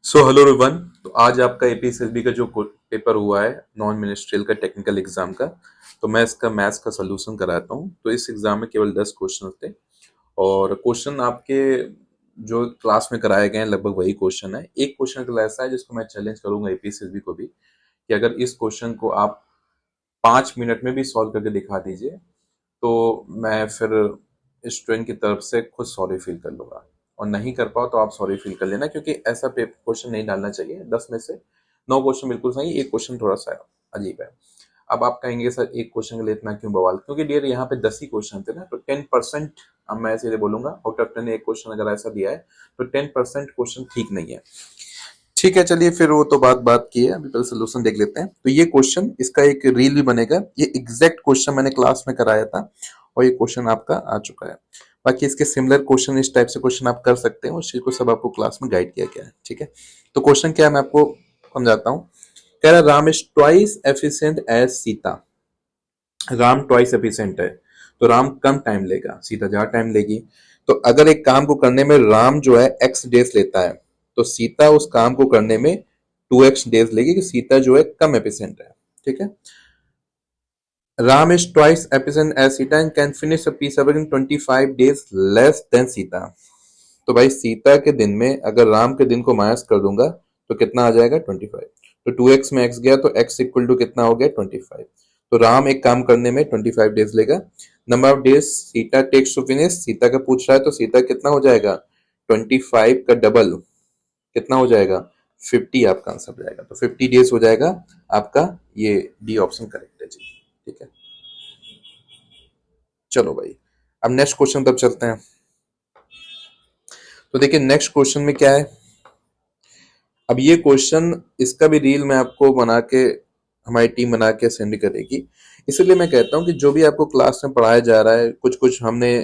Hello everyone. तो आज आपका एपीएसएसबी का जो पेपर हुआ है नॉन मिनिस्ट्रियल का टेक्निकल एग्जाम का, तो मैं इसका मैथ्स का सॉल्यूशन कराता हूँ। तो इस एग्जाम में केवल 10 क्वेश्चन थे और क्वेश्चन आपके जो क्लास में कराए गए हैं लगभग वही क्वेश्चन है। एक क्वेश्चन तो ऐसा है जिसको मैं चैलेंज करूंगा एपीएसएसबी को भी कि अगर इस क्वेश्चन को आप 5 मिनट में भी सॉल्व करके दिखा दीजिए तो मैं फिर स्टूडेंट की तरफ से खुद सॉरी फील कर लूंगा। और नहीं कर पाओ तो आप सॉरी फील कर लेना, क्योंकि ऐसा क्वेश्चन नहीं डालना चाहिए। 10 में से 9 क्वेश्चन बिल्कुल सही, एक क्वेश्चन थोड़ा सा अजीब है। अब आप कहेंगे सर एक क्वेश्चन के लिए इतना क्यों बवाल, क्योंकि डियर यहाँ पे 10 ही क्वेश्चन थे ना, तो 10%। अब मैं सीधे बोलूंगा आउट ऑफ 10 एक क्वेश्चन अगर ऐसा दिया है तो 10% क्वेश्चन ठीक नहीं है। ठीक है, चलिए फिर वो तो बात की है, अभी पहले सोल्यूशन देख लेते हैं। तो ये क्वेश्चन, इसका एक रील भी बनेगा। ये एग्जैक्ट क्वेश्चन मैंने क्लास में कराया था और ये क्वेश्चन आपका आ चुका है। बाकी इसके सिमिलर क्वेश्चन, इस टाइप से क्वेश्चन आप कर सकते हैं, उस चीज को सब आपको क्लास में गाइड किया गया है। ठीक है, तो क्वेश्चन क्या है मैं आपको समझाता हूँ। कह रहा Ram is twice efficient as Sita. Ram twice efficient है तो राम कम टाइम लेगा, सीता ज्यादा टाइम लेगी। तो अगर एक काम को करने में राम जो है एक्स डेज लेता है तो सीता उस काम को करने में 2x डेज लेगी, कि सीता जो है कम एफिशिएंट है। ठीक है, Ram is twice efficient as Sita and can finish a piece of work in 25 days less than Sita. तो भाई सीता के दिन में अगर राम के दिन को माइनस कर दूंगा तो कितना आ जाएगा 25। तो 2x में x गया तो x इक्वल टू कितना हो गया 25। तो राम एक काम करने में 25 डेज लेगा। Number of days Sita takes to finish, Sita का पूछ रहा है तो सीता कितना हो जाएगा 25 का डबल कितना हो जाएगा 50, आपका आंसर हो जाएगा। तो 50 डेज हो जाएगा आपका, ये डी ऑप्शन करेक्ट है जी। ठीक है, चलो भाई अब नेक्स्ट क्वेश्चन तब चलते हैं। तो देखिए नेक्स्ट क्वेश्चन में क्या है। अब ये क्वेश्चन, इसका भी रील मैं आपको बना के, हमारी टीम बना के सेंड करेगी। इसलिए मैं कहता हूँ कि जो भी आपको क्लास में पढ़ाया जा रहा है, कुछ कुछ हमने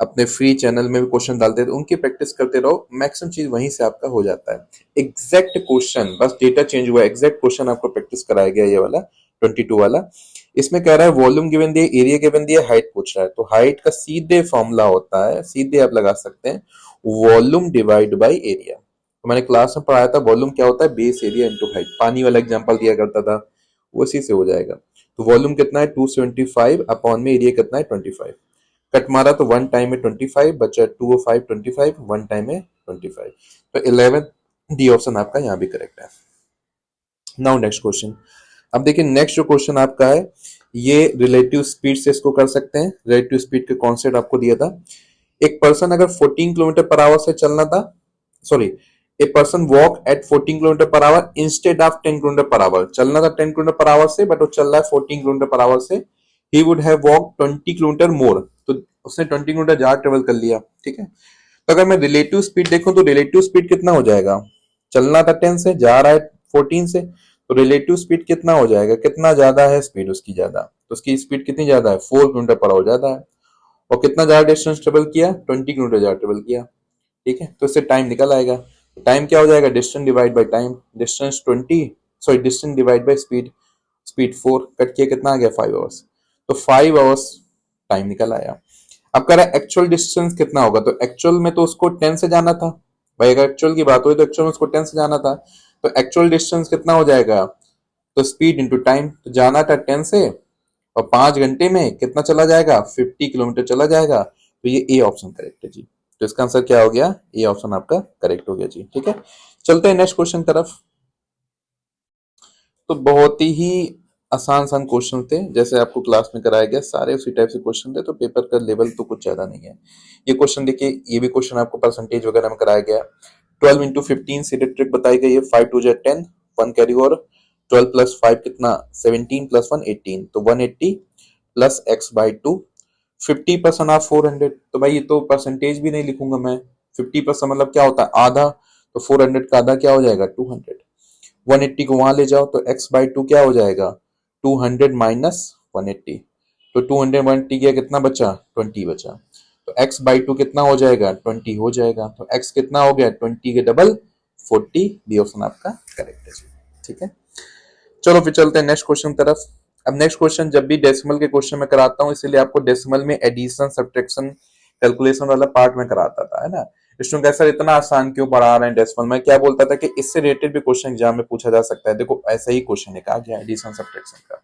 अपने फ्री चैनल में भी क्वेश्चन डालते हैं, तो उनकी प्रैक्टिस करते रहो, मैक्सिमम चीज वहीं से आपका हो जाता है। एग्जैक्ट क्वेश्चन, बस डेटा चेंज हुआ, एग्जैक्ट क्वेश्चन आपको प्रैक्टिस कराया गया ये वाला 22 वाला। इसमें कह रहा है वॉल्यूम गिवन दिया, एरिया गिवन दिया, हाइट पूछ रहा है। तो हाइट का सीधे फॉर्मूला होता है, सीधे आप लगा सकते हैं वॉल्यूम डिवाइड बाई एरिया। तो मैंने क्लास में पढ़ाया था वॉल्यूम क्या होता है, बेस एरिया इंटू हाइट। पानी वाला एग्जाम्पल दिया करता था, उसी से हो जाएगा। तो वॉल्यूम कितना है 275 अपॉन में एरिया कितना है 25। कट मारा तो वन टाइम में 25 बचा 2 और 5 25, वन टाइम में 25। तो 11 डी ऑप्शन आपका यहाँ भी करेक्ट है। Now next question. अब देखिए नेक्स्ट जो क्वेश्चन आपका है ये रिलेटिव स्पीड से इसको कर सकते हैं। रिलेटिव स्पीड का कॉन्सेप्ट आपको दिया था। एक पर्सन अगर 14 किलोमीटर पर आवर से चलना था, sorry, a person walk at 14 kilometre per our instead of 10 kilometre per our. चलना था 10 किलोमीटर पर आवर से, बट वो चल रहा है 14 किलोमीटर पर आवर से। He would have walk 20 kilometre more. तो उसने 20 किलोमीटर ज्यादा ट्रेवल कर लिया। ठीक है, तो अगर मैं रिलेटिव स्पीड देखूं तो रिलेटिव स्पीड कितना हो जाएगा, चलना था 10 से, जा रहा है 14 से, तो रिलेटिव स्पीड कितना हो जाएगा, कितना ज्यादा है स्पीड उसकी ज्यादा, तो उसकी स्पीड कितनी ज्यादा है 4 किलोमीटर पर आवर ज्यादा है। और कितना ज्यादा डिस्टेंस ट्रेवल किया 20 किलोमीटर ज्यादा ट्रेवल किया। ठीक है, तो इससे टाइम निकल आएगा। टाइम क्या हो जाएगा, distance divide by time. Distance 20, sorry distance divide by speed, speed 4 cut किया कितना आ गया 5 आवर्स। तो 5 आवर्स टाइम निकल आया। अब कह रहा है एक्चुअल डिस्टेंस कितना होगा, तो एक्चुअल में तो उसको 10 से जाना था भाई। अगर एक्चुअल की बात हुई तो एक्चुअल में उसको 10 से जाना था, तो एक्चुअल डिस्टेंस कितना हो जाएगा, तो स्पीड इंटू टाइम। तो जाना था 10 से और 5 घंटे में कितना चला जाएगा 50 किलोमीटर चला जाएगा। तो ये ए ऑप्शन करेक्ट है जी। तो इसका आंसर क्या हो गया, ए ऑप्शन आपका करेक्ट हो गया जी। ठीक है, चलते हैं नेक्स्ट क्वेश्चन तरफ। तो बहुत ही आसान आसान क्वेश्चन थे, जैसे आपको क्लास में कराया गया सारे उसी टाइप से क्वेश्चन थे। तो पेपर का लेवल तो कुछ ज्यादा नहीं है। ये क्वेश्चन देखिए, ये भी क्वेश्चन आपको परसेंटेज वगैरह में कराया गया। 12 इंटू 15 सीधे ट्रिक बताई गई है। 5 टू जा 10, 1 कैरी ओवर। 12 प्लस 5 कितना 17 प्लस 1 18, तो 180 प्लस एक्स बाई 2। 50% ऑफ 400, तो भाई ये तो परसेंटेज भी नहीं लिखूंगा मैं। 50% मतलब क्या होता है आधा, तो 400 का आधा क्या हो जाएगा 200। 180 को वहां ले जाओ तो x बाई 2 क्या हो जाएगा 200 माइनस 180। तो 200 180 गया कितना बचा 20 बचा। तो x बाई 2 कितना हो जाएगा 20 हो जाएगा। तो x कितना हो गया 20 के डबल 40, बी ऑप्शन आपका करेक्ट है। ठीक है, चलो फिर चलते हैं नेक्स्ट क्वेश्चन तरफ। अब नेक्स्ट क्वेश्चन जब भी डेसिमल के क्वेश्चन में कराता हूँ, इसीलिए आपको डेसिमल में एडिशन सब्ट्रैक्शन कैलकुलेशन वाला पार्ट में कराता था, है ना। स्टूडेंट कह सर इतना आसान क्यों पढ़ा रहे हैं डेसिमल? मैं क्या बोलता था कि इससे रिलेटेड भी क्वेश्चन एग्जाम में पूछा जा सकता है। देखो ऐसा ही क्वेश्चन एक आ गया एडिशन सब्ट्रैक्शन का।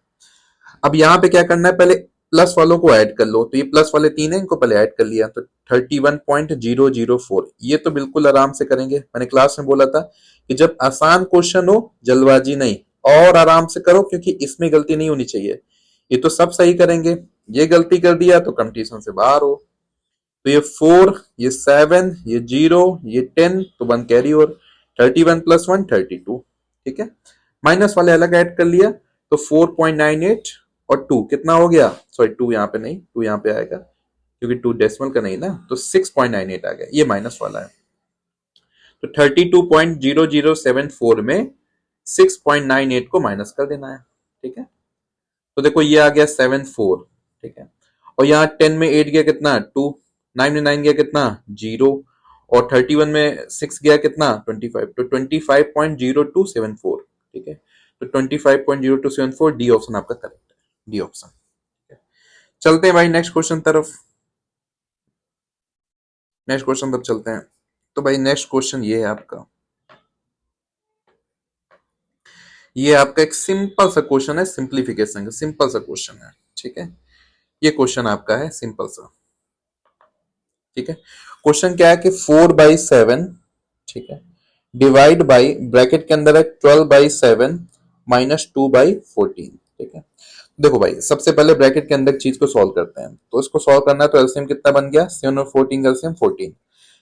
अब यहाँ पे क्या करना है, पहले प्लस वालों को ऐड कर लो। तो ये प्लस वाले 3 है, इनको पहले ऐड कर लिया तो 31.004। ये तो बिल्कुल आराम से करेंगे। मैंने क्लास में बोला था कि जब आसान क्वेश्चन हो जल्दबाजी नहीं, और आराम से करो, क्योंकि इसमें गलती नहीं होनी चाहिए। ये तो सब सही करेंगे, ये गलती कर दिया तो कंपटीशन से बाहर हो। तो ये 4, ये 7, ये 0, ये 10, तो 1 कैरी और 31 + 1 32। ठीक है, माइनस वाले अलग ऐड कर लिया तो 4.98 और 2 कितना हो गया, सॉरी 2 यहाँ पे नहीं, 2 यहाँ पे आएगा क्योंकि 2 डेसिमल का नहीं ना, तो 6.98 आ गया, ये माइनस वाला है। तो 32.0074 में 6.98 को माइनस कर देना है। ठीक है, तो देखो ये आ गया 74। ठीक है, और यहाँ 10 में 8 गया कितना 2, 9 में 9 गया कितना 0, और 31 में 6 गया कितना 25, तो 25.0274। ठीक है, तो 25.0274 डी ऑप्शन आपका करेक्ट है, डी ऑप्शन। चलते हैं भाई नेक्स्ट क्वेश्चन तरफ, नेक्स्ट क्वेश्चन तरफ चलते हैं। तो भाई नेक्स्ट क्वेश्चन ये है आपका, ये आपका एक सिंपल सा क्वेश्चन है, सिंप्लीफिकेशन का सिंपल सा क्वेश्चन है। ठीक है, ये क्वेश्चन आपका है सिंपल सा। ठीक है, क्वेश्चन क्या है कि 4/7, ठीक है, डिवाइड बाई ब्रैकेट के अंदर है 12/7 माइनस 2/14। ठीक है, देखो भाई सबसे पहले ब्रैकेट के अंदर चीज को सॉल्व करते हैं। तो इसको सॉल्व करना है तो एलसीएम कितना बन गया 7 और 14 का एलसीएम 14।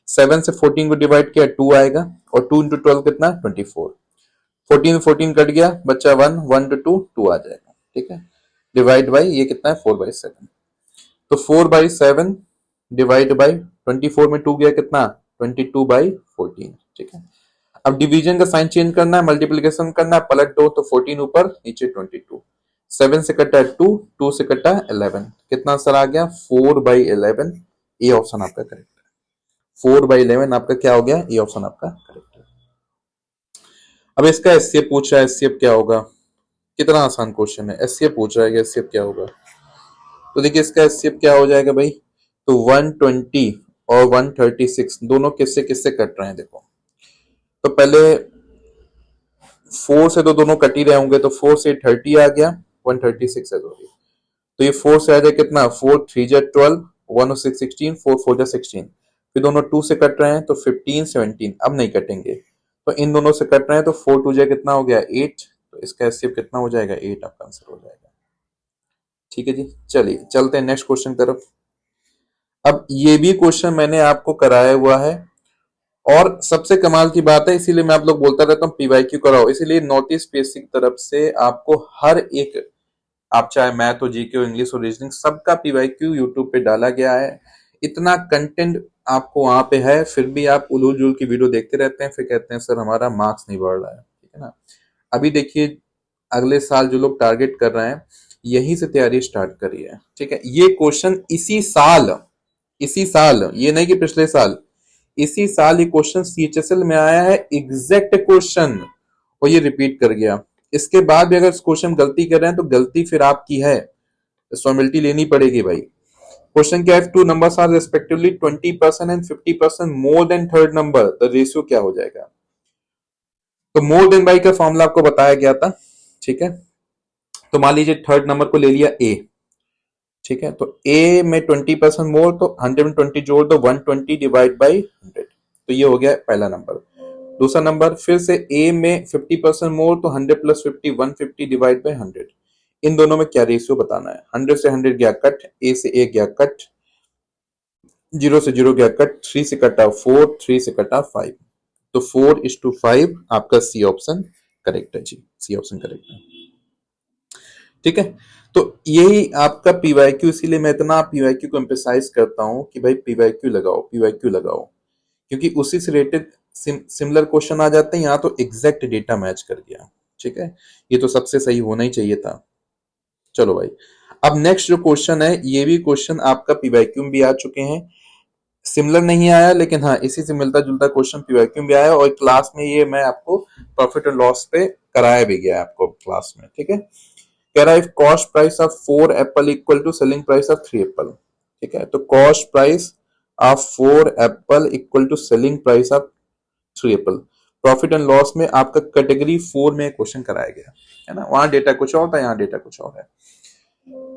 7 से 14 को डिवाइड किया 2 आएगा, और 2 इंटू 12 कितना 24। 14 14 कट गया, बच्चा 1, 1 to 2 2 आ जाएगा। ठीक है, डिवाइड बाई ये कितना है 4/7, तो 4/7 डिवाइड बाई 24 में 2 गया कितना 22/14। ठीक है, अब डिवीजन का साइन चेंज करना है, मल्टीप्लिकेशन करना है, पलट दो तो 14 ऊपर नीचे 22। 7 से कटा 2, 2 से कटा 11, कितना आंसर आ गया 4/11। ए ऑप्शन आपका करेक्ट है, 4/11 आपका क्या हो गया, ए ऑप्शन आपका करेक्ट है। अब इसका एचसीएफ पूछ रहा है, एचसीएफ क्या होगा, कितना आसान क्वेश्चन है। एचसीएफ पूछ रहा है कि एचसीएफ क्या होगा, तो देखिए इसका एचसीएफ क्या हो जाएगा भाई, तो 120 और 136 दोनों किससे किससे कट रहे हैं। देखो तो पहले 4 से तो दोनों कट ही रहे होंगे, तो 4 से 30 आ गया, 136 है सॉरी, तो ये 4 से आ जाए कितना 4 3 जा 12, 1 और 6 16, 4 4 जा 16, फिर दोनों 2 से कट रहे हैं तो 15 17, अब नहीं कटेंगे तो इन दोनों से कट रहे हैं तो 4 2 जा कितना हो गया 8, तो इसका एचसीएफ कितना हो जाएगा 8 आपका आंसर हो जाएगा। ठीक है जी, चलिए चलते हैं नेक्स्ट क्वेश्चन तरफ। अब ये भी क्वेश्चन मैंने आपको कराया हुआ है, और सबसे कमाल की बात है, इसीलिए मैं आप लोग बोलता रहता हूँ पीवाईक्यू कराओ, इसीलिए नॉर्थ ईस्ट बेसिक तरफ से आपको हर एक, आप चाहे मैथ हो जीके हो इंग्लिश हो रीजनिंग, सबका पीवाईक्यू यूट्यूब पे डाला गया है। इतना कंटेंट आपको वहां पे है, फिर भी आप उलूल जुल की वीडियो देखते रहते हैं, फिर कहते हैं सर हमारा मार्क्स नहीं बढ़ रहा है। ठीक है ना, अभी देखिए अगले साल जो लोग टारगेट कर रहे हैं यहीं से तैयारी स्टार्ट करिए। ठीक है, ये क्वेश्चन इसी साल, ये नहीं कि पिछले साल, इसी साल ये क्वेश्चन सीएचएसएल में आया है, एग्जैक्ट क्वेश्चन, और ये रिपीट कर गया। इसके बाद भी अगर क्वेश्चन गलती कर रहे हैं तो गलती फिर आपकी है, रिस्पॉन्सिबिलिटी लेनी पड़ेगी भाई। क्वेश्चन क्या है, two numbers are respectively 20% and 50% more than third number, the ratio क्या हो जाएगा। तो मोर देन बाई का फॉर्मूला आपको बताया गया था। ठीक है, तो मान लीजिए थर्ड नंबर को ले लिया ए। ठीक है, तो ए में 20% मोर, तो 100 में 20 जोड़ दो, 120 डिवाइड बाई 100, तो ये हो गया पहला नंबर। दूसरा नंबर फिर से ए में 50% मोर, तो 100 + 50 150 डिवाइड बाई 100। इन दोनों में क्या रेशियो बताना है। 100 से 100 गया कट, ए से ए गया कट, 0 से 0 गया कट, 3 से कटा 4, 3 से कटा 5, तो 4:5 आपका सी ऑप्शन करेक्ट है जी, सी ऑप्शन करेक्ट है। ठीक है, तो यही आपका पीवाईक्यू, इसीलिए मैं इतना पीवाईक्यू को एम्फेसाइज करता हूं कि भाई पीवाईक्यू लगाओ, पीवाईक्यू लगाओ, क्योंकि उसी से रिलेटेड सिमिलर क्वेश्चन आ जाते हैं। यहाँ तो एग्जैक्ट डेटा मैच कर गया। ठीक है, ये तो सबसे सही होना ही चाहिए था। चलो भाई, अब नेक्स्ट जो क्वेश्चन है, ये भी क्वेश्चन आपका पीवाईक्यू में भी आ चुके हैं, सिमिलर नहीं आया लेकिन हाँ इसी से मिलता जुलता क्वेश्चन पीवाईक्यू में भी आया, और क्लास में ये मैं आपको प्रॉफिट एंड लॉस पे कराया भी गया आपको क्लास में। ठीक है, कह रहा है cost price of 4 apple equal to selling price of 3 apple. ठीक है, तो cost price of 4 apple equal to selling price of 3 apple. Profit and loss में आपका कैटेगरी 4 में क्वेश्चन कराया गया है ना, वहां डेटा कुछ और था, यहाँ डेटा कुछ और है।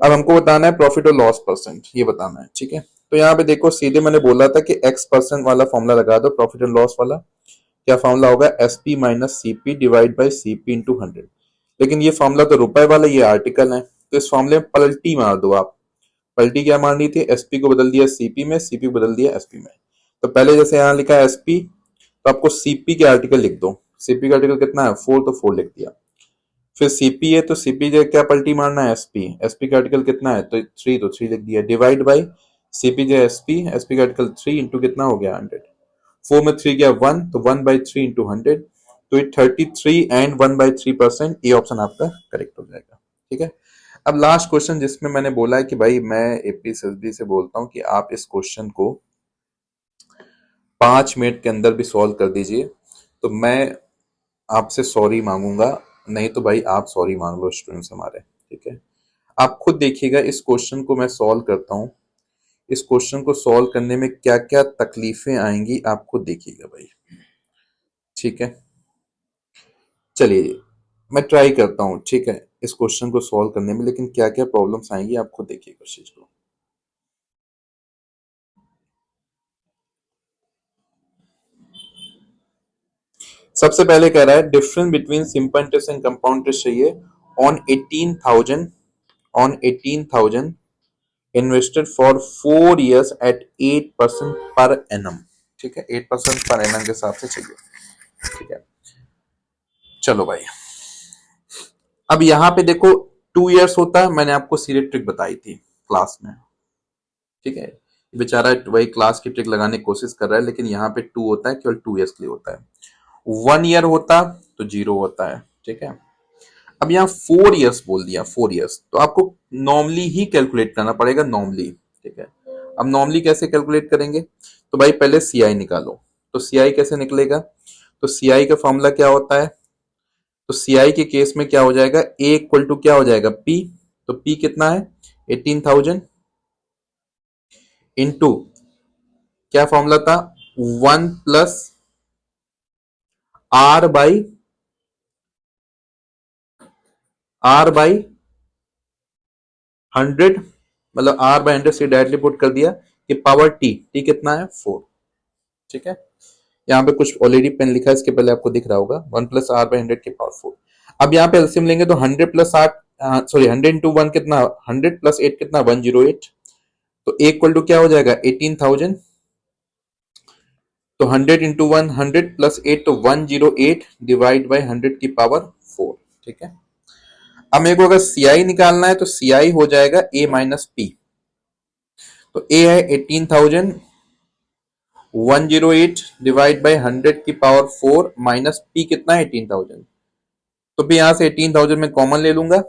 अब हमको बताना है प्रॉफिट और लॉस परसेंट, ये बताना है, ठीक है। तो यहाँ पे देखो सीधे मैंने बोला था कि x% वाला फॉर्मूला लगा दो प्रॉफिट एंड लॉस वाला। क्या फॉर्मूला होगा, SP minus CP divide by CP into 100। लेकिन ये फॉर्मूला तो रुपए वाला, ये आर्टिकल है, तो इस फॉर्मूले में पलटी मार दो आप। पलटी क्या मारनी थी, एसपी को बदल दिया सीपी में, सीपी को बदल दिया एसपी में। तो पहले जैसे यहाँ लिखा है एसपी, तो आपको सीपी के आर्टिकल लिख दो। सीपी का आर्टिकल कितना है, 4, तो 4 लिख दिया। फिर सीपी है तो सीपी जो क्या पलटी मारना है, एसपी। एसपी का आर्टिकल कितना है, तो 3, तो 3 लिख दिया। डिवाइड बाई सीपी जो एसपी, एसपी का आर्टिकल 3 इंटू कितना हो गया 100। 4 में 3 गया 1, तो 1/3 इंटू 100, तो ये 33 एंड 1/3%। ये ऑप्शन आपका करेक्ट हो जाएगा, ठीक है। अब लास्ट क्वेश्चन जिसमें मैंने बोला है कि भाई मैं एपीएसएसबी से बोलता हूं कि आप इस क्वेश्चन को 5 मिनट के अंदर भी सॉल्व कर दीजिए, तो मैं आपसे सॉरी मांगूंगा, नहीं तो भाई आप सॉरी मांग लो स्टूडेंट्स हमारे, ठीक है। आप खुद देखिएगा इस क्वेश्चन को मैं सॉल्व करता हूं, इस क्वेश्चन को सॉल्व करने में क्या क्या तकलीफें आएंगी आप खुद देखिएगा भाई, ठीक है। चलिए मैं ट्राई करता हूं, ठीक है, इस क्वेश्चन को सॉल्व करने में, लेकिन क्या क्या प्रॉब्लम्स आएंगी आप खुद देखिएगा इस चीज को। सबसे पहले कह रहा है difference between simple interest and compound interest चाहिए on 18,000 invested for 4 years at 8% per annum, ठीक है, 8% पर एनम के हिसाब से चाहिए, ठीक है। चलो भाई, अब यहां पे देखो 2 years होता है, मैंने आपको सीधे ट्रिक बताई थी क्लास में, ठीक है। बेचारा वही क्लास की ट्रिक लगाने की कोशिश कर रहा है, लेकिन यहाँ पे 2 होता है, केवल 2 years के लिए होता है। 1 year होता तो 0 होता है, ठीक है। अब यहाँ 4 years बोल दिया, 4 years, तो आपको नॉर्मली ही कैलकुलेट करना पड़ेगा, नॉर्मली, ठीक है। अब नॉर्मली कैसे कैलकुलेट करेंगे, तो भाई पहले सीआई निकालो। तो सीआई कैसे निकलेगा, तो सीआई का फॉर्मूला क्या होता है, तो सीआई के केस में क्या हो जाएगा, ए इक्वल टू क्या हो जाएगा, पी। तो पी कितना है, 18,000 इंटू क्या फॉर्मूला था, 1 प्लस आर बाई 100, मतलब R/100 से डायरेक्टली पुट कर दिया कि पावर टी कितना है 4, ठीक है। यहाँ पे कुछ ऑलरेडी पेन लिखा है, इसके पहले आपको दिख रहा होगा 1 प्लस R/100 की पावर 4। अब यहाँ पे एलसीएम लेंगे तो 100 प्लस 8, सॉरी 100 इंटू 1 कितना, 100 प्लस 8 कितना 108, तो ए इक्वल टू क्या हो जाएगा 18,000, तो 100 इंटू 1 100 प्लस 8 तो 108 डिवाइड बाई 100 की पावर 4, ठीक है। अब मेरे को अगर सीआई निकालना है तो सीआई हो जाएगा ए माइनस पी। तो ए है 18,000, 108 डिवाइड बाई 100 की पावर 4 माइनस पी कितना है 18,000। तो भी यहां से 18,000 में कॉमन ले लूंगा,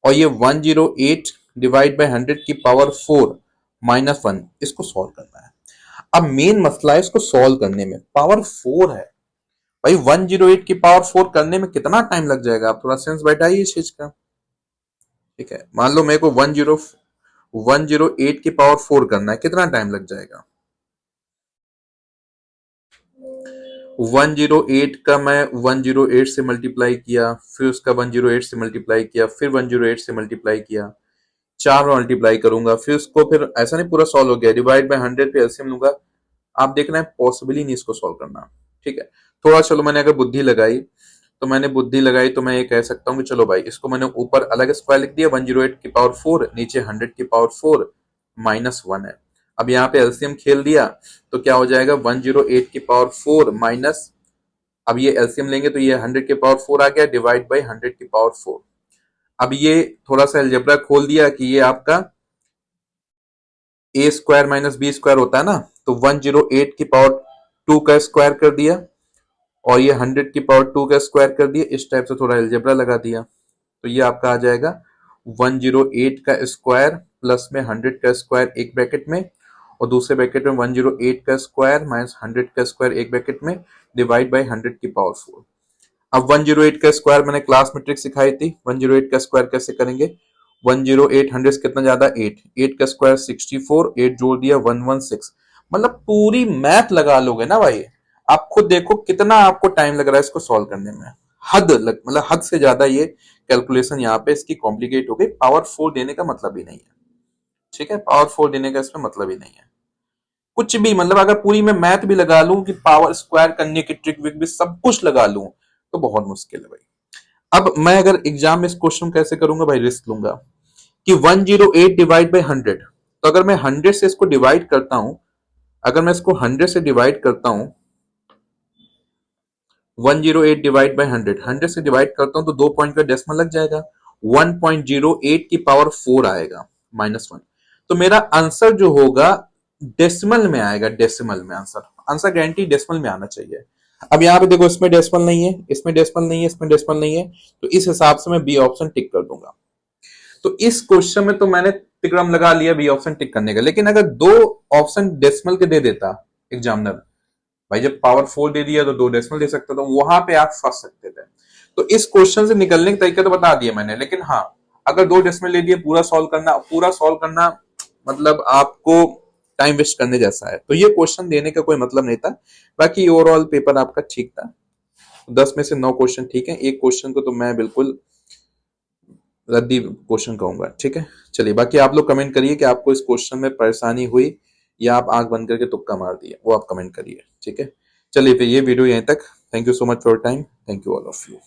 और ये 108 डिवाइड बाई 100 की पावर 4 माइनस 1, इसको सॉल्व करना है। अब मेन मसला है इसको सॉल्व करने में, पावर 4 है भाई, 108 की पावर 4 करने में कितना टाइम लग जाएगा, आप थोड़ा सेंस बैठाइए इस चीज का, ठीक है। मान लो मेरे को 108 की पावर 4 करना है, कितना टाइम लग जाएगा, 108 का मैं 108 से मल्टीप्लाई किया, फिर उसका 108 से मल्टीप्लाई किया, फिर 108 से मल्टीप्लाई किया, 4 बार मल्टीप्लाई करूंगा, फिर उसको, फिर ऐसा नहीं पूरा सॉल्व हो गया, डिवाइड बाय 100 पे एलसीएम लूंगा। आप देख रहे हैं पॉसिबल ही नहीं इसको सॉल्व करना, ठीक है। थोड़ा चलो मैंने अगर बुद्धि लगाई, तो मैं ये कह सकता हूँ कि चलो भाई इसको मैंने ऊपर अलग स्क्वायर लिख दिया, 108 की पावर 4, नीचे 100 की पावर 4 माइनस 1 है। अब यहाँ पे एलसीएम खेल दिया तो क्या हो जाएगा, 108 की पावर 4 माइनस, अब ये एलसीएम लेंगे तो ये 100 की पावर 4 आ गया, डिवाइड बाई 100 की पावर 4। अब ये थोड़ा सा अलजेब्रा खोल दिया कि ये आपका ए स्क्वायर माइनस बी स्क्वायर होता है ना, तो 108 की पावर 2 का स्क्वायर कर दिया, और ये 100 की पावर 2 का स्क्वायर कर दिया, इस टाइप से थोड़ा अलजेब्रा लगा दिया, तो ये आपका आ जाएगा 108 का स्क्वायर प्लस में 100 का स्क्वायर एक ब्रैकेट में, और दूसरे ब्रैकेट में 108 का स्क्वायर माइनस 100 का स्क्वायर एक ब्रैकेट में, डिवाइड बाई 100 की पावर 4। अब 108 का स्क्वायर मैंने क्लास में ट्रिक सिखाई थी, 108 का स्क्वायर कैसे करेंगे, 108 100 से कितना ज्यादा 8, 8 का स्क्वायर 64, 8 जोड़ दिया 116, मतलब पूरी मैथ लगा लोगे ना भाई, आप खुद देखो कितना आपको टाइम लग रहा है इसको सॉल्व करने में। मतलब हद से ज्यादा ये कैलकुलेशन यहाँ पे इसकी कॉम्प्लिकेट हो गई। पावर 4 देने का मतलब ही नहीं है, ठीक है, पावर 4 देने का इसमें मतलब ही नहीं है कुछ भी। मतलब अगर पूरी मैं मैथ भी लगा लूं कि पावर स्क्वायर करने की ट्रिक विक भी सब कुछ लगा लूं तो बहुत मुश्किल है भाई। अब मैं अगर एग्जाम में इस क्वेश्चन कैसे करूंगा भाई, रिस्क लूंगा कि 108 डिवाइड बाई 100, तो अगर मैं 100 से इसको डिवाइड करता हूं, अगर मैं इसको 100 से डिवाइड करता हूं, 108 डिवाइड बाई 100, 100 से डिवाइड करता हूं तो 2 पॉइंट का डेसिमल लग जाएगा, 1.08 की पावर 4 आएगा -1। तो मेरा आंसर जो होगा डेसिमल में आएगा, डेसिमल में आंसर, आंसर गारंटी डेसिमल में आना चाहिए। अब यहाँ पे देखो इसमें डेसिमल नहीं है, इसमें डेसिमल नहीं है, इसमें डेसिमल नहीं है, तो इस हिसाब से मैं बी ऑप्शन टिक कर दूंगा। तो इस क्वेश्चन में तो मैंने तिक्रम लगा लिया बी ऑप्शन टिक करने का, लेकिन अगर दो ऑप्शन डेसिमल के दे देता एग्जामिनर, भाई जब पावर 4 दे दिया तो 2 डेसिमल दे सकता था, वहां पे आप फंस सकते थे। तो इस क्वेश्चन से निकलने का तरीका तो बता दिया मैंने, लेकिन हाँ, अगर 2 डेसिमल ले दिए, पूरा सॉल्व करना मतलब आपको टाइम वेस्ट करने जैसा है, तो ये क्वेश्चन देने का कोई मतलब नहीं था। बाकी ओवरऑल पेपर आपका ठीक था, 10 में से 9 क्वेश्चन ठीक है, एक क्वेश्चन को तो मैं बिल्कुल रद्दी क्वेश्चन कहूंगा, ठीक है। चलिए, बाकी आप लोग कमेंट करिए कि आपको इस क्वेश्चन में परेशानी हुई या आप आंख बंद करके तुक्का मार दिए, वो आप कमेंट करिए, ठीक है। चलिए फिर ये वीडियो यहीं तक। Thank you so much for time, thank you all of you.